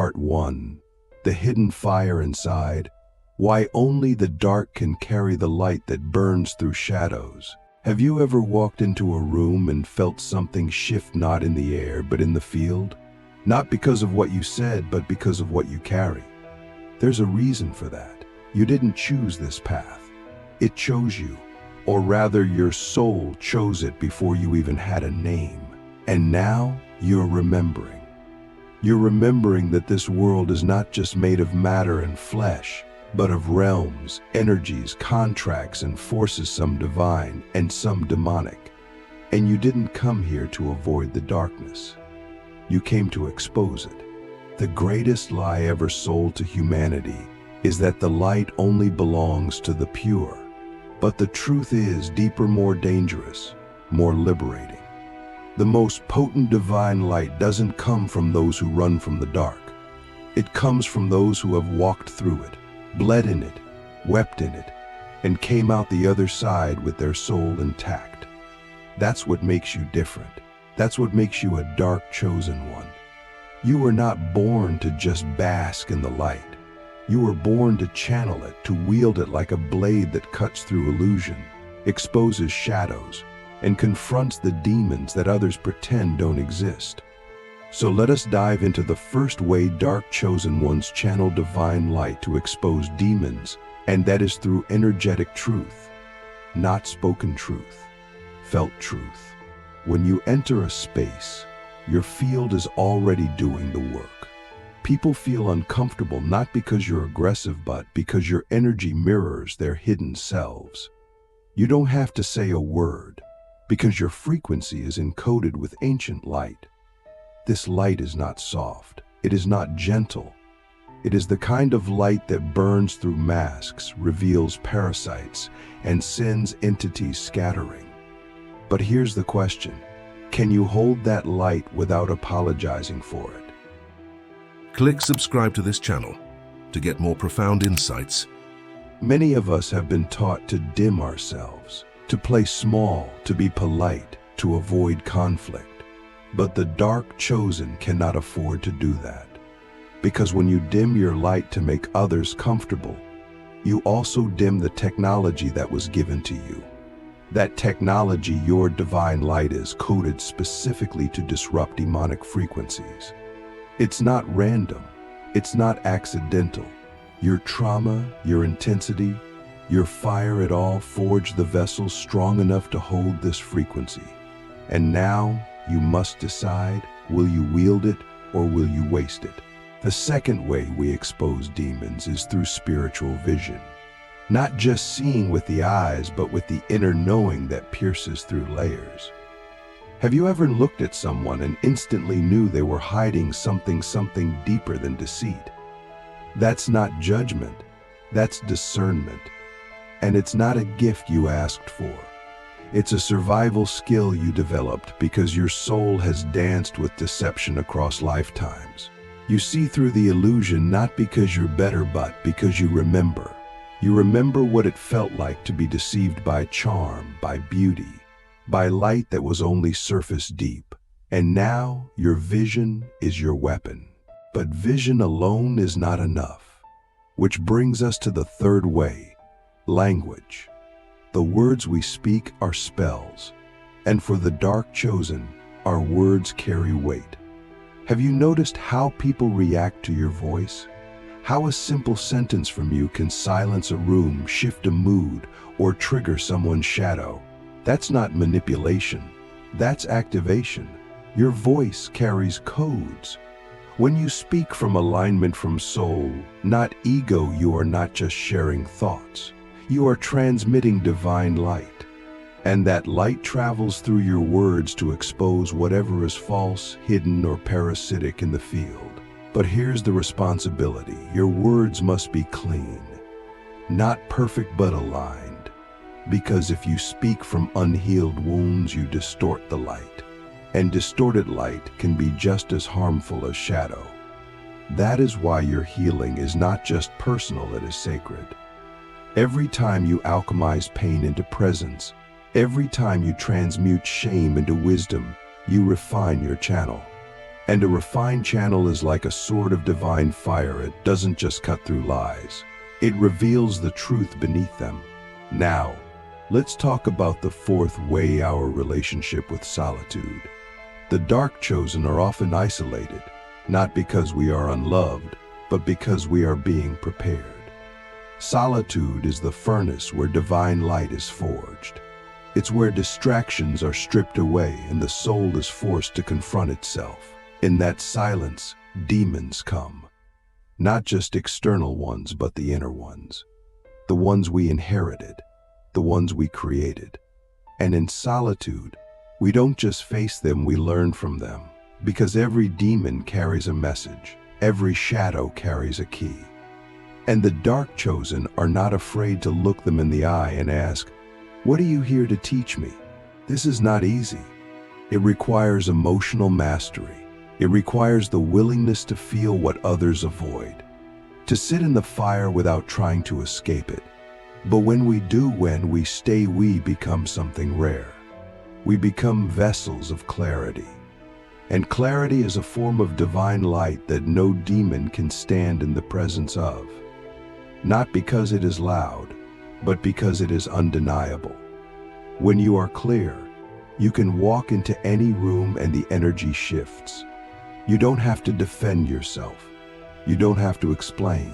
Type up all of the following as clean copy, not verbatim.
Part 1. The Hidden Fire Inside. Why only the dark can carry the light that burns through shadows. Have you ever walked into a room and felt something shift, not in the air but in the field? Not because of what you said, but because of what you carry. There's a reason for that. You didn't choose this path. It chose you. Or rather, your soul chose it before you even had a name. And now you're remembering. You're remembering that this world is not just made of matter and flesh, but of realms, energies, contracts, and forces, some divine and some demonic. And you didn't come here to avoid the darkness. You came to expose it. The greatest lie ever sold to humanity is that the light only belongs to the pure. But the truth is deeper, more dangerous, more liberating. The most potent divine light doesn't come from those who run from the dark. It comes from those who have walked through it, bled in it, wept in it, and came out the other side with their soul intact. That's what makes you different. That's what makes you a dark chosen one. You were not born to just bask in the light. You were born to channel it, to wield it like a blade that cuts through illusion, exposes shadows, and confronts the demons that others pretend don't exist. So let us dive into the first way dark chosen ones channel divine light to expose demons, and that is through energetic truth, not spoken truth, felt truth. When you enter a space, your field is already doing the work. People feel uncomfortable not because you're aggressive, but because your energy mirrors their hidden selves. You don't have to say a word, because your frequency is encoded with ancient light. This light is not soft. It is not gentle. It is the kind of light that burns through masks, reveals parasites, and sends entities scattering. But here's the question. Can you hold that light without apologizing for it? Click subscribe to this channel to get more profound insights. Many of us have been taught to dim ourselves, to play small, to be polite, to avoid conflict. But the dark chosen cannot afford to do that. Because when you dim your light to make others comfortable, you also dim the technology that was given to you. That technology, your divine light, is coded specifically to disrupt demonic frequencies. It's not random. It's not accidental. Your trauma, your intensity, your fire, it all forged the vessel strong enough to hold this frequency. And now you must decide, will you wield it or will you waste it? The second way we expose demons is through spiritual vision. Not just seeing with the eyes, but with the inner knowing that pierces through layers. Have you ever looked at someone and instantly knew they were hiding something deeper than deceit? That's not judgment, that's discernment. And it's not a gift you asked for. It's a survival skill you developed because your soul has danced with deception across lifetimes. You see through the illusion not because you're better, but because you remember. You remember what it felt like to be deceived by charm, by beauty, by light that was only surface deep. And now your vision is your weapon. But vision alone is not enough. Which brings us to the third way. Language. The words we speak are spells, and for the dark chosen, our words carry weight. Have you noticed how people react to your voice? How a simple sentence from you can silence a room, shift a mood, or trigger someone's shadow? That's not manipulation, that's activation. Your voice carries codes. When you speak from alignment, from soul, not ego, you are not just sharing thoughts. You are transmitting divine light, and that light travels through your words to expose whatever is false, hidden, or parasitic in the field. But here's the responsibility. Your words must be clean, not perfect but aligned, because if you speak from unhealed wounds, you distort the light, and distorted light can be just as harmful as shadow. That is why your healing is not just personal, it is sacred. Every time you alchemize pain into presence, every time you transmute shame into wisdom, you refine your channel. And a refined channel is like a sword of divine fire. It doesn't just cut through lies. It reveals the truth beneath them. Now, let's talk about the fourth way: our relationship with solitude. The dark chosen are often isolated, not because we are unloved, but because we are being prepared. Solitude is the furnace where divine light is forged. It's where distractions are stripped away and the soul is forced to confront itself. In that silence, demons come. Not just external ones, but the inner ones. The ones we inherited, the ones we created. And in solitude, we don't just face them, we learn from them. Because every demon carries a message, every shadow carries a key. And the dark chosen are not afraid to look them in the eye and ask, "What are you here to teach me?" This is not easy. It requires emotional mastery. It requires the willingness to feel what others avoid, to sit in the fire without trying to escape it. But when we do, when we stay, we become something rare. We become vessels of clarity. And clarity is a form of divine light that no demon can stand in the presence of. Not because it is loud, but because it is undeniable. When you are clear, you can walk into any room and the energy shifts. You don't have to defend yourself. You don't have to explain.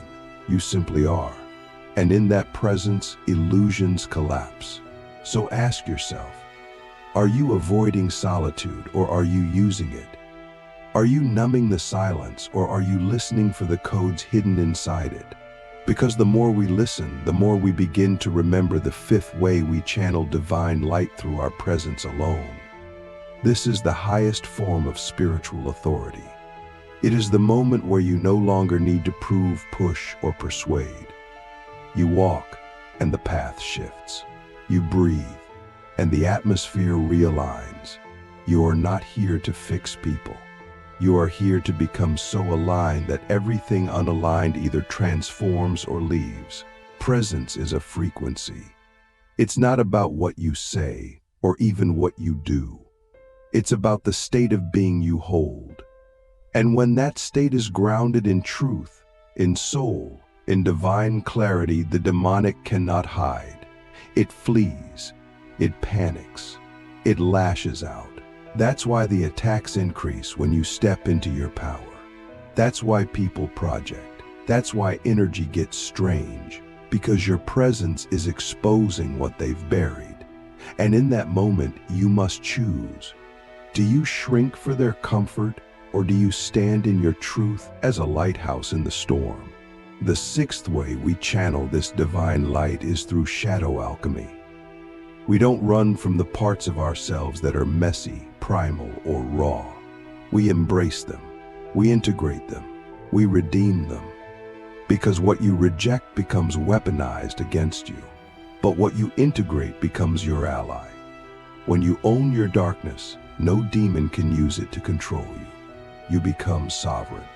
You simply are. And in that presence, illusions collapse. So ask yourself, are you avoiding solitude or are you using it? Are you numbing the silence or are you listening for the codes hidden inside it? Because the more we listen, the more we begin to remember the fifth way we channel divine light: through our presence alone. This is the highest form of spiritual authority. It is the moment where you no longer need to prove, push, or persuade. You walk, and the path shifts. You breathe, and the atmosphere realigns. You are not here to fix people. You are here to become so aligned that everything unaligned either transforms or leaves. Presence is a frequency. It's not about what you say, or even what you do. It's about the state of being you hold. And when that state is grounded in truth, in soul, in divine clarity, the demonic cannot hide. It flees, it panics, it lashes out. That's why the attacks increase when you step into your power. That's why people project. That's why energy gets strange, because your presence is exposing what they've buried. And in that moment, you must choose. Do you shrink for their comfort, or do you stand in your truth as a lighthouse in the storm? The sixth way we channel this divine light is through shadow alchemy. We don't run from the parts of ourselves that are messy, primal, or raw. We embrace them. We integrate them. We redeem them. Because what you reject becomes weaponized against you, but what you integrate becomes your ally. When you own your darkness, no demon can use it to control you. You become sovereign.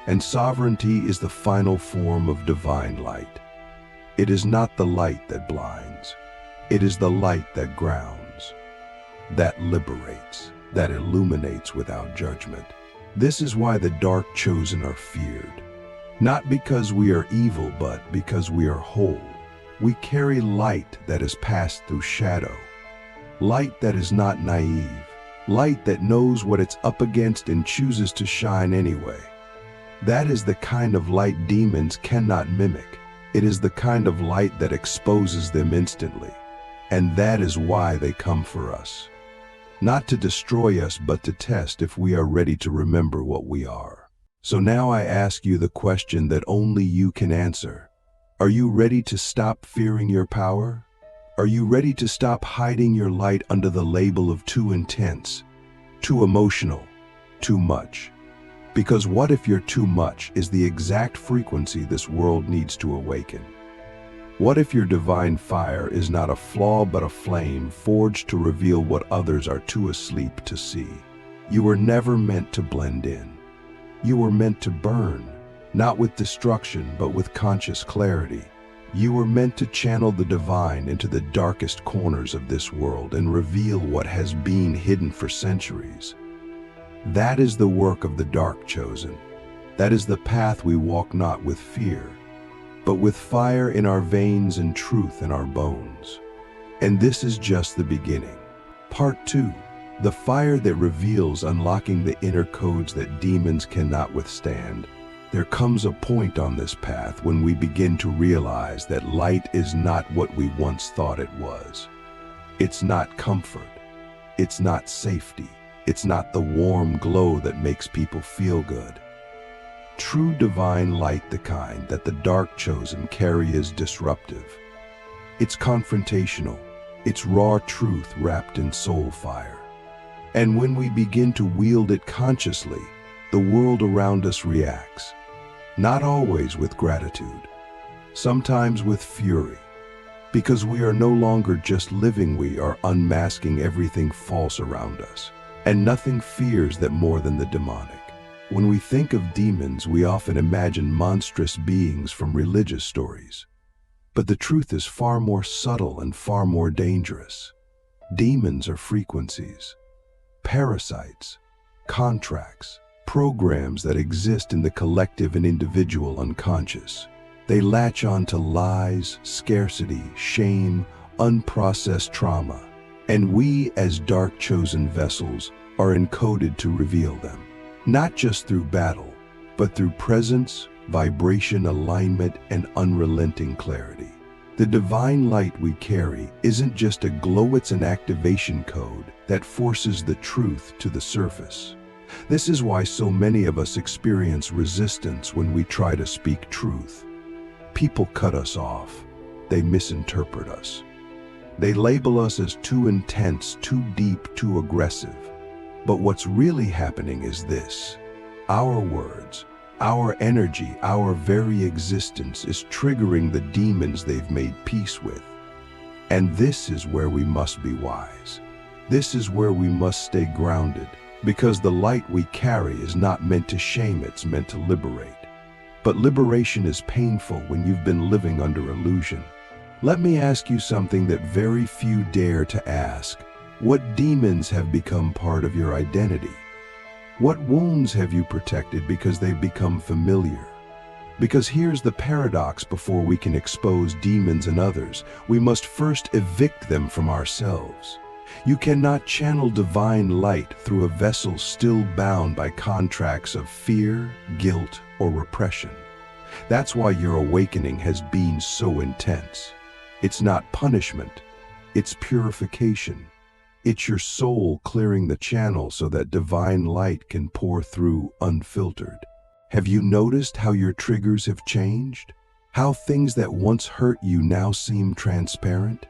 And sovereignty is the final form of divine light. It is not the light that blinds. It is the light that grounds, that liberates, that illuminates without judgment. This is why the dark chosen are feared. Not because we are evil, but because we are whole. We carry light that has passed through shadow. Light that is not naive. Light that knows what it's up against and chooses to shine anyway. That is the kind of light demons cannot mimic. It is the kind of light that exposes them instantly. And that is why they come for us. Not to destroy us, but to test if we are ready to remember what we are. So now I ask you the question that only you can answer. Are you ready to stop fearing your power? Are you ready to stop hiding your light under the label of too intense, too emotional, too much? Because what if your too much is the exact frequency this world needs to awaken? What if your divine fire is not a flaw but a flame forged to reveal what others are too asleep to see? You were never meant to blend in. You were meant to burn, not with destruction but with conscious clarity. You were meant to channel the divine into the darkest corners of this world and reveal what has been hidden for centuries. That is the work of the dark chosen. That is the path we walk not with fear, but with fire in our veins and truth in our bones. And this is just the beginning. Part 2. The fire that reveals unlocking the inner codes that demons cannot withstand. There comes a point on this path when we begin to realize that light is not what we once thought it was. It's not comfort. It's not safety. It's not the warm glow that makes people feel good. True divine light, the kind that the dark chosen carry, is disruptive. It's confrontational. It's raw truth wrapped in soul fire. And when we begin to wield it consciously, the world around us reacts. Not always with gratitude, sometimes with fury. Because we are no longer just living, we are unmasking everything false around us. And nothing fears that more than the demonic. When we think of demons, we often imagine monstrous beings from religious stories. But the truth is far more subtle and far more dangerous. Demons are frequencies, parasites, contracts, programs that exist in the collective and individual unconscious. They latch on to lies, scarcity, shame, unprocessed trauma, and we, as dark chosen vessels, are encoded to reveal them. Not just through battle, but through presence, vibration, alignment, and unrelenting clarity. The divine light we carry isn't just a glow, it's an activation code that forces the truth to the surface. This is why so many of us experience resistance when we try to speak truth. People cut us off. They misinterpret us. They label us as too intense, too deep, too aggressive. But what's really happening is this: our words, our energy, our very existence is triggering the demons they've made peace with. And this is where we must be wise. This is where we must stay grounded, because the light we carry is not meant to shame, it's meant to liberate. But liberation is painful when you've been living under illusion. Let me ask you something that very few dare to ask. What demons have become part of your identity? What wounds have you protected because they've become familiar? Because here's the paradox: before we can expose demons in others, we must first evict them from ourselves. You cannot channel divine light through a vessel still bound by contracts of fear, guilt, or repression. That's why your awakening has been so intense. It's not punishment, it's purification. It's your soul clearing the channel so that divine light can pour through unfiltered. Have you noticed how your triggers have changed? How things that once hurt you now seem transparent?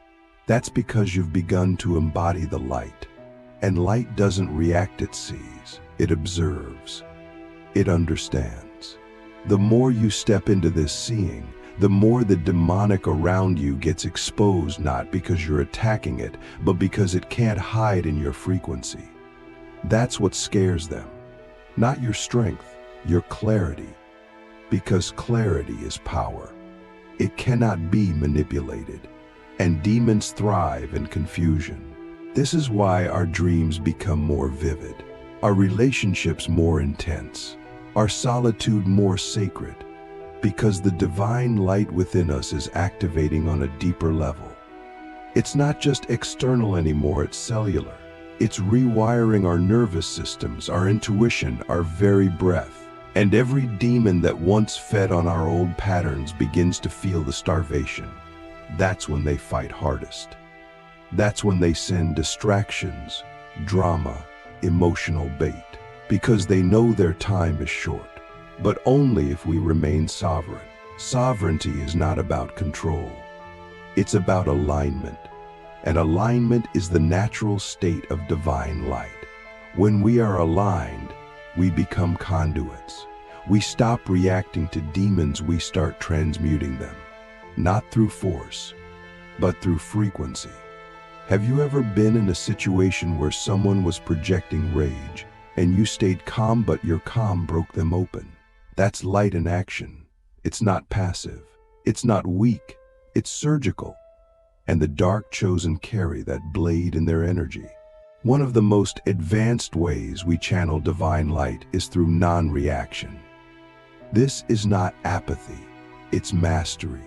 That's because you've begun to embody the light. And light doesn't react, it sees, it observes, it understands. The more you step into this seeing, the more the demonic around you gets exposed, not because you're attacking it, but because it can't hide in your frequency. That's what scares them. Not your strength, your clarity. Because clarity is power. It cannot be manipulated. And demons thrive in confusion. This is why our dreams become more vivid, our relationships more intense, our solitude more sacred. Because the divine light within us is activating on a deeper level. It's not just external anymore, it's cellular. It's rewiring our nervous systems, our intuition, our very breath. And every demon that once fed on our old patterns begins to feel the starvation. That's when they fight hardest. That's when they send distractions, drama, emotional bait. Because they know their time is short. But only if we remain sovereign. Sovereignty is not about control. It's about alignment. And alignment is the natural state of divine light. When we are aligned, we become conduits. We stop reacting to demons, we start transmuting them. Not through force, but through frequency. Have you ever been in a situation where someone was projecting rage and you stayed calm, but your calm broke them open? That's light in action. It's not passive. It's not weak. It's surgical. And the dark chosen carry that blade in their energy. One of the most advanced ways we channel divine light is through non-reaction. This is not apathy, it's mastery.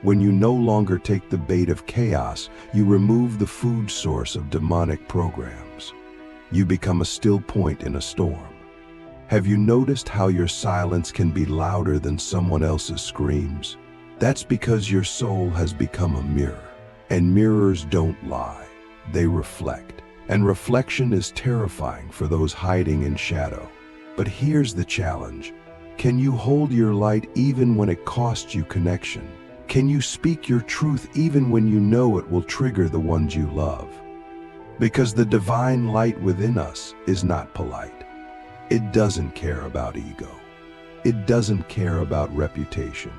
When you no longer take the bait of chaos, you remove the food source of demonic programs. You become a still point in a storm. Have you noticed how your silence can be louder than someone else's screams? That's because your soul has become a mirror, and mirrors don't lie, they reflect. And reflection is terrifying for those hiding in shadow. But here's the challenge. Can you hold your light even when it costs you connection? Can you speak your truth even when you know it will trigger the ones you love? Because the divine light within us is not polite. It doesn't care about ego. It doesn't care about reputation.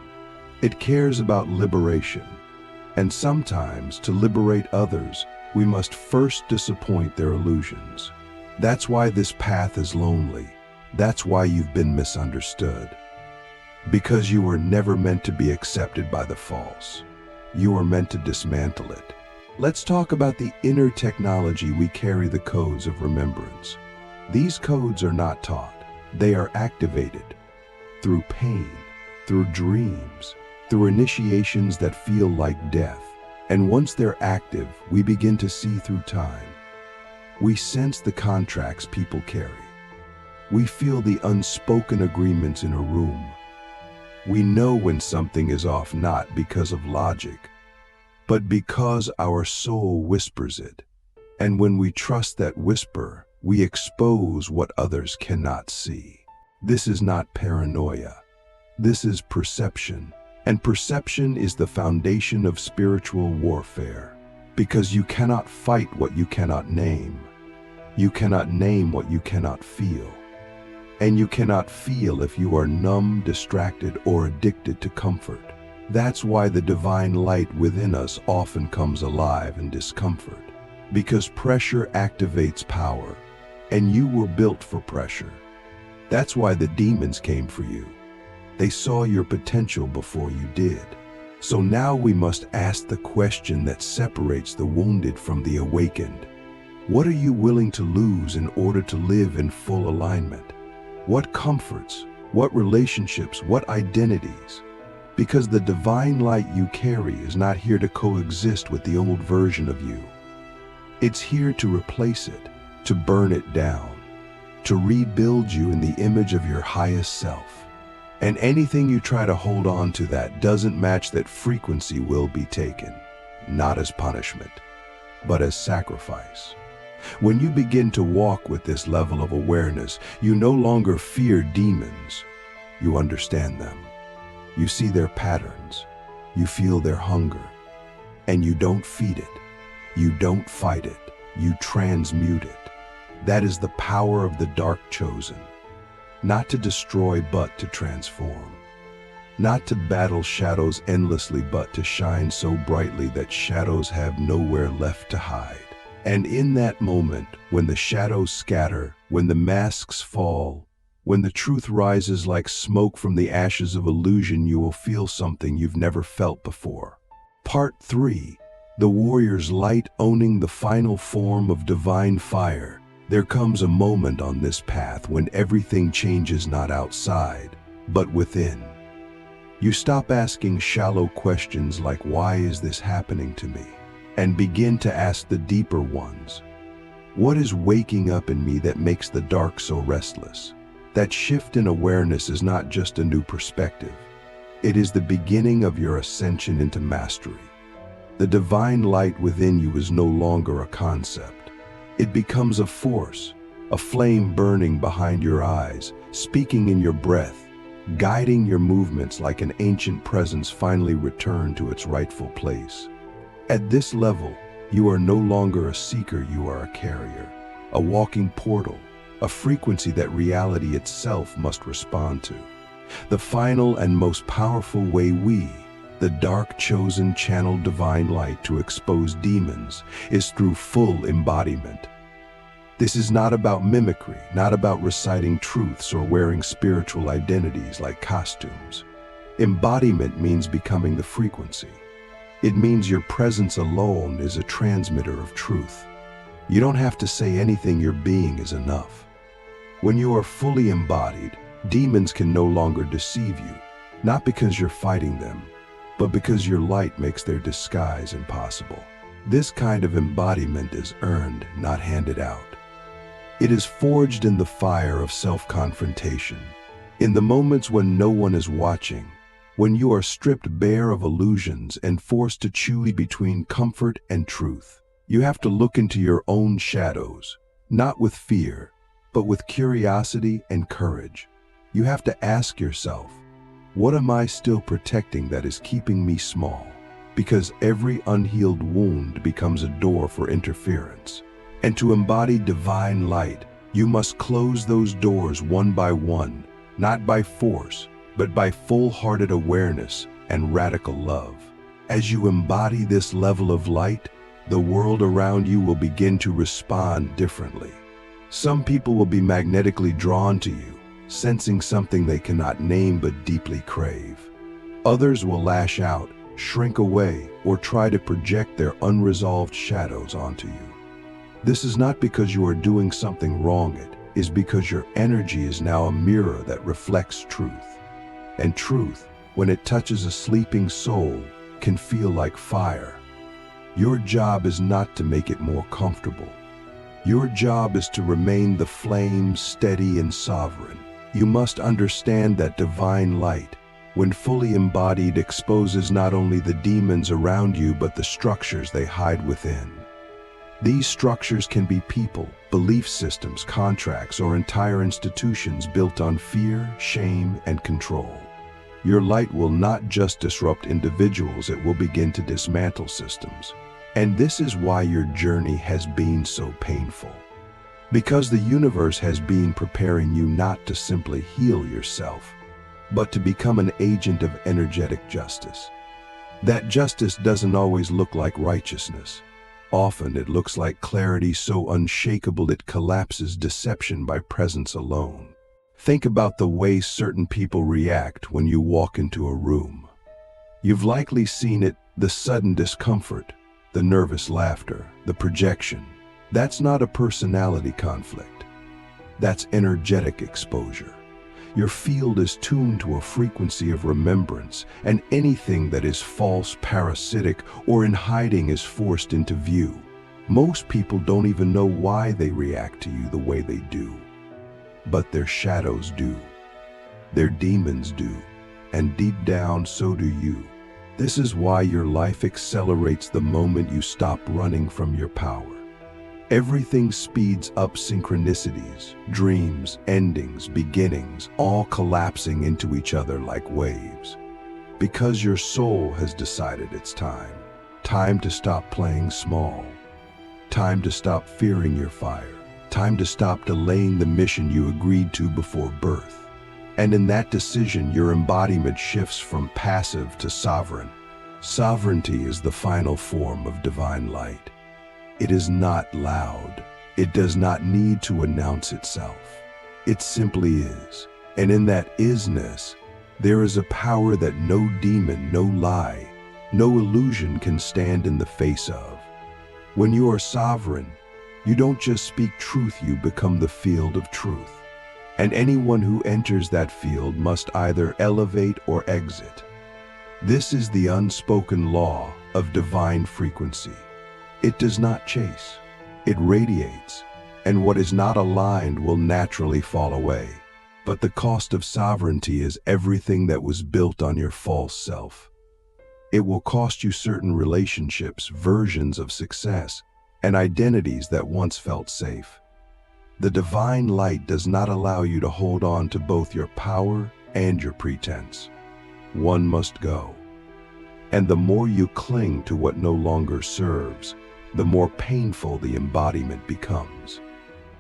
It cares about liberation. And sometimes, to liberate others, we must first disappoint their illusions. That's why this path is lonely. That's why you've been misunderstood. Because you were never meant to be accepted by the false. You were meant to dismantle it. Let's talk about the inner technology we carry, the codes of remembrance. These codes are not taught. They are activated through pain, through dreams, through initiations that feel like death. And once they're active, we begin to see through time. We sense the contracts people carry. We feel the unspoken agreements in a room. We know when something is off, not because of logic, but because our soul whispers it. And when we trust that whisper, we expose what others cannot see. This is not paranoia. This is perception. And perception is the foundation of spiritual warfare, because you cannot fight what you cannot name. You cannot name what you cannot feel. And you cannot feel if you are numb, distracted, or addicted to comfort. That's why the divine light within us often comes alive in discomfort, because pressure activates power, and you were built for pressure. That's why the demons came for you. They saw your potential before you did. So now we must ask the question that separates the wounded from the awakened. What are you willing to lose in order to live in full alignment? What comforts, what relationships, what identities? Because the divine light you carry is not here to coexist with the old version of you. It's here to replace it, to burn it down, to rebuild you in the image of your highest self. And anything you try to hold on to that doesn't match that frequency will be taken, not as punishment, but as sacrifice. When you begin to walk with this level of awareness, you no longer fear demons. You understand them. You see their patterns. You feel their hunger. And you don't feed it. You don't fight it. You transmute it. That is the power of the dark chosen. Not to destroy, but to transform. Not to battle shadows endlessly, but to shine so brightly that shadows have nowhere left to hide. And in that moment, when the shadows scatter, when the masks fall, when the truth rises like smoke from the ashes of illusion, you will feel something you've never felt before. Part 3. The warrior's light owning the final form of divine fire. There comes a moment on this path when everything changes, not outside, but within. You stop asking shallow questions like, why is this happening to me? And begin to ask the deeper ones. What is waking up in me that makes the dark so restless? That shift in awareness is not just a new perspective. It is the beginning of your ascension into mastery. The divine light within you is no longer a concept. It becomes a force, a flame burning behind your eyes, speaking in your breath, guiding your movements like an ancient presence finally returned to its rightful place. At this level, you are no longer a seeker, you are a carrier, a walking portal, a frequency that reality itself must respond to. The final and most powerful way we, the dark chosen, channel divine light to expose demons is through full embodiment. This is not about mimicry, not about reciting truths or wearing spiritual identities like costumes. Embodiment means becoming the frequency. It means your presence alone is a transmitter of truth. You don't have to say anything, your being is enough. When you are fully embodied, demons can no longer deceive you, not because you're fighting them, but because your light makes their disguise impossible. This kind of embodiment is earned, not handed out. It is forged in the fire of self-confrontation, in the moments when no one is watching, when you are stripped bare of illusions and forced to choose between comfort and truth. You have to look into your own shadows, not with fear, but with curiosity and courage. You have to ask yourself, what am I still protecting that is keeping me small? Because every unhealed wound becomes a door for interference. And to embody divine light, you must close those doors one by one, not by force, but by full-hearted awareness and radical love. As you embody this level of light, the world around you will begin to respond differently. Some people will be magnetically drawn to you, sensing something they cannot name but deeply crave. Others will lash out, shrink away, or try to project their unresolved shadows onto you. This is not because you are doing something wrong, it is because your energy is now a mirror that reflects truth. And truth, when it touches a sleeping soul, can feel like fire. Your job is not to make it more comfortable. Your job is to remain the flame, steady and sovereign. You must understand that divine light, when fully embodied, exposes not only the demons around you, but the structures they hide within. These structures can be people, belief systems, contracts, or entire institutions built on fear, shame, and control. Your light will not just disrupt individuals, it will begin to dismantle systems. And this is why your journey has been so painful. Because the universe has been preparing you not to simply heal yourself, but to become an agent of energetic justice. That justice doesn't always look like righteousness. Often it looks like clarity so unshakable it collapses deception by presence alone. Think about the way certain people react when you walk into a room. You've likely seen it, the sudden discomfort, the nervous laughter, the projection. That's not a personality conflict. That's energetic exposure. Your field is tuned to a frequency of remembrance, and anything that is false, parasitic, or in hiding is forced into view. Most people don't even know why they react to you the way they do. But their shadows do. Their demons do. And deep down, so do you. This is why your life accelerates the moment you stop running from your power. Everything speeds up, synchronicities, dreams, endings, beginnings, all collapsing into each other like waves. Because your soul has decided it's time. Time to stop playing small. Time to stop fearing your fire. Time to stop delaying the mission you agreed to before birth. And in that decision, your embodiment shifts from passive to sovereign. Sovereignty is the final form of divine light. It is not loud. It does not need to announce itself. It simply is. And in that isness, there is a power that no demon, no lie, no illusion can stand in the face of. When you are sovereign, you don't just speak truth, you become the field of truth. And anyone who enters that field must either elevate or exit. This is the unspoken law of divine frequency. It does not chase, it radiates, and what is not aligned will naturally fall away. But the cost of sovereignty is everything that was built on your false self. It will cost you certain relationships, versions of success, and identities that once felt safe. The divine light does not allow you to hold on to both your power and your pretense. One must go. And the more you cling to what no longer serves, the more painful the embodiment becomes.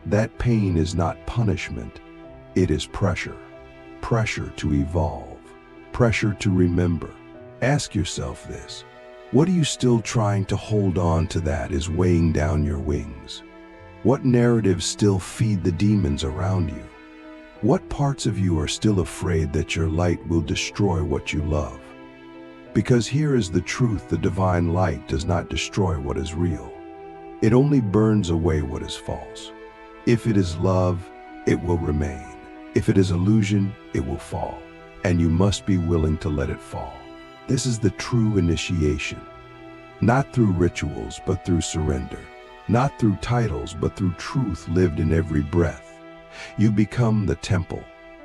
That pain is not punishment, it is pressure. Pressure to evolve, pressure to remember. Ask yourself this. What are you still trying to hold on to that is weighing down your wings? What narratives still feed the demons around you? What parts of you are still afraid that your light will destroy what you love? Because here is the truth, the divine light does not destroy what is real. It only burns away what is false. If it is love, it will remain. If it is illusion, it will fall. And you must be willing to let it fall. This is the true initiation. Not through rituals, but through surrender. Not through titles, but through truth lived in every breath. You become the temple.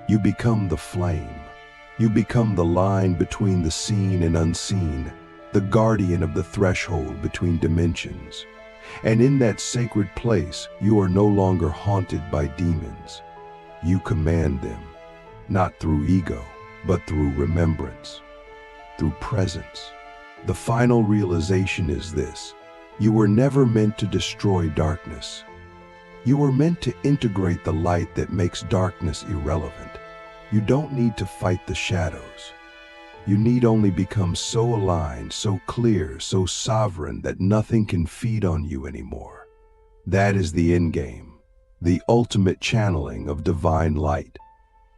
You become the flame. You become the line between the seen and unseen, the guardian of the threshold between dimensions. And in that sacred place, you are no longer haunted by demons. You command them, not through ego, but through remembrance, through presence. The final realization is this: you were never meant to destroy darkness. You were meant to integrate the light that makes darkness irrelevant. You don't need to fight the shadows. You need only become so aligned, so clear, so sovereign that nothing can feed on you anymore. That is the endgame, the ultimate channeling of divine light.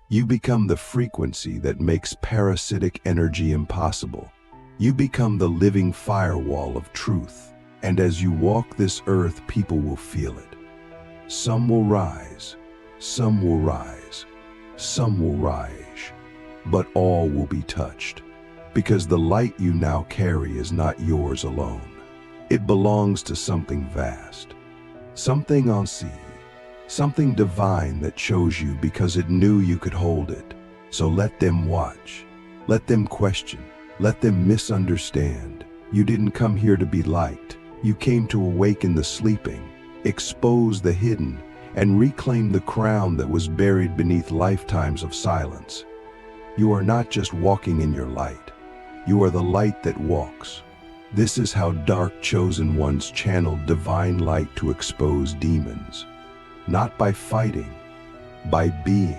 You become the frequency that makes parasitic energy impossible. You become the living firewall of truth. And as you walk this earth, people will feel it. Some will rise, some will rise, some will rise, but all will be touched. Because the light you now carry is not yours alone. It belongs to something vast, something unseen, something divine that chose you because it knew you could hold it. So let them watch, let them question, let them misunderstand. You didn't come here to be liked. You came to awaken the sleeping, expose the hidden, and reclaim the crown that was buried beneath lifetimes of silence. You are not just walking in your light. You are the light that walks. This is how dark chosen ones channeled divine light to expose demons. Not by fighting, by being.